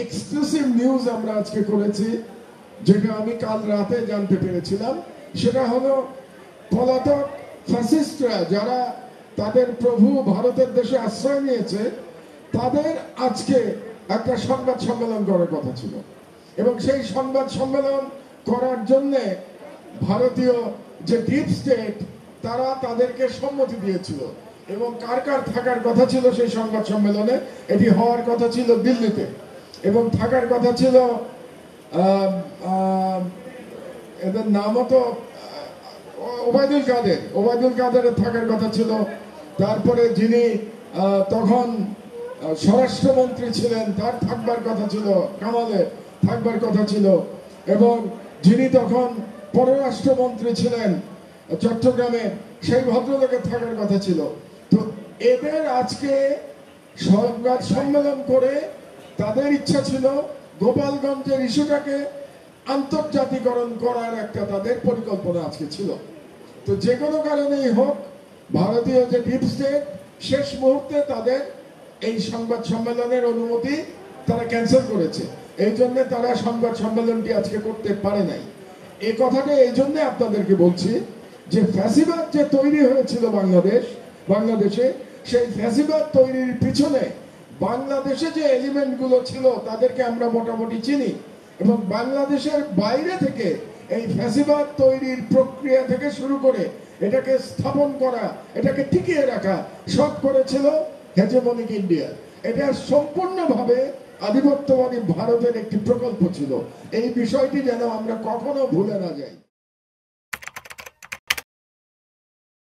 Exclusive news আমরা আজকে করেছি, যেটা আমি কাল রাতে জানতে পেরেছিলাম। সেটা হলো পলাতক ফ্যাসিস্টরা যারা তাদের প্রভু ভারতের দেশে আশ্রয় নিয়েছে, তাদের আজকে একটা সংবাদ সম্মেলন করার কথা ছিল, এবং সেই সংবাদ সম্মেলন করার জন্য ভারতীয় যে ডিপ স্টেট তারা তাদেরকে সম্মতি দিয়েছিল, এবং কার কার থাকার কথা ছিল সেই সংবাদ সম্মেলনে। এটি হওয়ার কথা ছিল দিল্লিতে, এবং থাকার কথা ছিল এদের নামও তো ওবায়দুল কাদেরের থাকার কথা ছিল। তারপরে যিনি তখন স্বরাষ্ট্রমন্ত্রী ছিলেন তার থাকবার কথা ছিল, কামালের থাকবার কথা ছিল, এবং যিনি তখন পররাষ্ট্রমন্ত্রী ছিলেন চট্টগ্রামে সেই ভদ্রলোকের থাকার কথা ছিল। তো এদের আজকে সংবাদ সম্মেলন করে তাদের ইচ্ছা ছিল গোপালগঞ্জের ইস্যুটাকে আন্তর্জাতিকরণ করার একটা তাদের পরিকল্পনা আজকে ছিল। তো যে কোনো কারণেই হোক, ভারতীয় যে ডিপ স্টেট শেষ মুহূর্তে তাদের এই সংবাদ সম্মেলনের অনুমতি তারা ক্যান্সেল করেছে। এই জন্য তারা সংবাদ সম্মেলনটি আজকে করতে পারে নাই। এই কথাটা এই জন্য আপনাদেরকে বলছি যে ফ্যাসিবাদ যে তৈরি হয়েছিল বাংলাদেশে, সেই ফ্যাসিবাদ তৈরির পিছনে বাংলাদেশে যে এলিমেন্টগুলো ছিল তাদেরকে আমরা মোটামুটি চিনি, এবং বাংলাদেশের বাইরে থেকে এই ফ্যাসিবাদ তৈরির প্রক্রিয়া থেকে শুরু করে এটাকে স্থাপন করা, এটাকে টিকিয়ে রাখা সব করেছিল হেজেমনিক ইন্ডিয়া। এটা সম্পূর্ণভাবে আধিপত্যবাদী ভারতের একটি প্রকল্প ছিল। এই বিষয়টি যেন আমরা কখনো ভুলে না যাই।